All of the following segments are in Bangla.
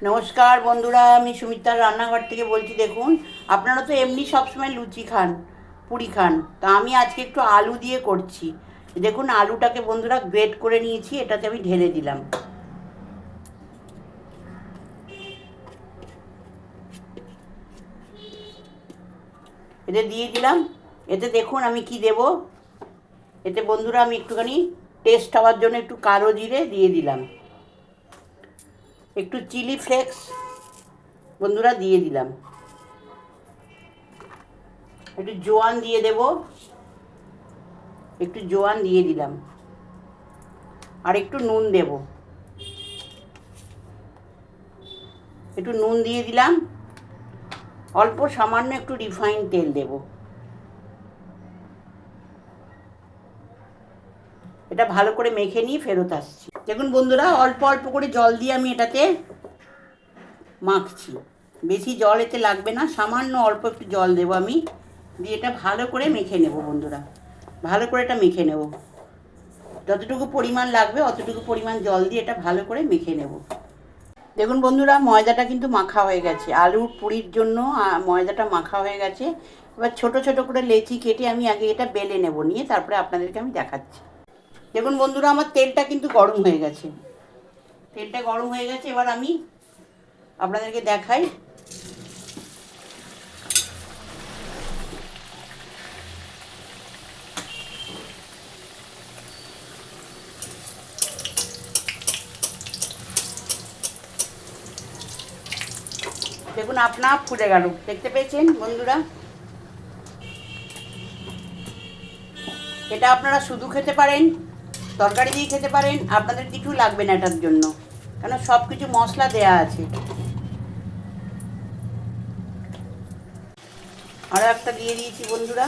নমস্কার বন্ধুরা, আমি সুমিতার রান্নাঘর থেকে বলছি। দেখুন, আপনারা তো এমনি সবসময় লুচি খান, পুরি খান, তা আমি আজকে একটু আলু দিয়ে করছি। দেখুন, আলুটাকে বন্ধুরা গ্রেট করে নিয়েছি, এটাতে আমি ঢেলে দিলাম। এতে দিয়ে দিলাম। এতে দেখুন আমি কি দেব। এতে বন্ধুরা আমি একটুখানি টেস্ট হওয়ার জন্য একটু কালো জিরে দিয়ে দিলাম, একটু চিলি ফ্লেক্স বন্ধুরা দিয়ে দিলাম, একটু জোয়ান দিয়ে দেব, একটু জোয়ান দিয়ে দিলাম, আর একটু নুন দেব, একটু নুন দিয়ে দিলাম, অল্প সামান্য একটু রিফাইন তেল দেব। এটা ভালো করে মেখে নিয়ে ফেরত আসছি। দেখুন বন্ধুরা, অল্প অল্প করে জল দিয়ে আমি এটাতে মাখছি। বেশি জল এতে লাগবে না, সামান্য অল্প একটু জল দেবো আমি, দিয়ে এটা ভালো করে মেখে নেব বন্ধুরা। ভালো করে এটা মেখে নেব, যতটুকু পরিমাণ লাগবে অতটুকু পরিমাণ জল দিয়ে এটা ভালো করে মেখে নেব। দেখুন বন্ধুরা, ময়দাটা কিন্তু মাখা হয়ে গেছে। আলুর পুরির জন্য ময়দাটা মাখা হয়ে গেছে। এবার ছোট ছোট করে লেচি কেটে আমি আগে এটা বেলে নেব, নিয়ে তারপরে আপনাদেরকে আমি দেখাচ্ছি। দেখুন বন্ধুরা, আমার তেলটা কিন্তু গরম হয়ে গেছে। তেলটা গরম হয়ে গেছে, এবার আমি আপনাদেরকে দেখাই। দেখুন আপনা ফুটে গেল, দেখতে পেয়েছেন বন্ধুরা। এটা আপনারা শুধু খেতে পারেন, তরকারি দিয়ে খেতে পারেন, আপনাদের কিছু লাগবে না এটার জন্য, কেন সব কিছু মশলা দেয়া আছে। আরও একটা দিয়ে দিয়েছি বন্ধুরা।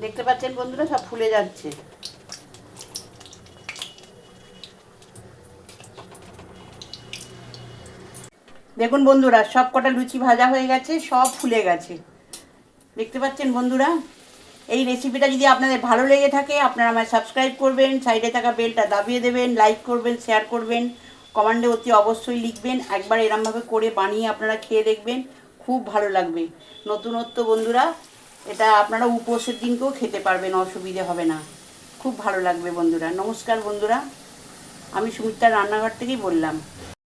দেখতে পাচ্ছেন বন্ধুরা, সব ফুলে যাচ্ছে। দেখুন বন্ধুরা, সব কটা লুচি ভাজা হয়ে গেছে, সব ফুলে গেছে। দেখতে পাচ্ছেন বন্ধুরা। এই রেসিপিটা যদি আপনাদের ভালো লেগে থাকে, আপনারা আমায় সাবস্ক্রাইব করবেন, সাইডে থাকা বেলটা দাবিয়ে দেবেন, লাইক করবেন, শেয়ার করবেন, কমেন্টে অতি অবশ্যই লিখবেন। একবার এরমভাবে করে বানিয়ে আপনারা খেয়ে দেখবেন, খুব ভালো লাগবে। নতুনত্ব বন্ধুরা, এটা আপনারা উপোসের দিনকেও খেতে পারবেন, অসুবিধে হবে না, খুব ভালো লাগবে বন্ধুরা। নমস্কার বন্ধুরা, আমি সুমিতার রান্নাঘর থেকেই বললাম।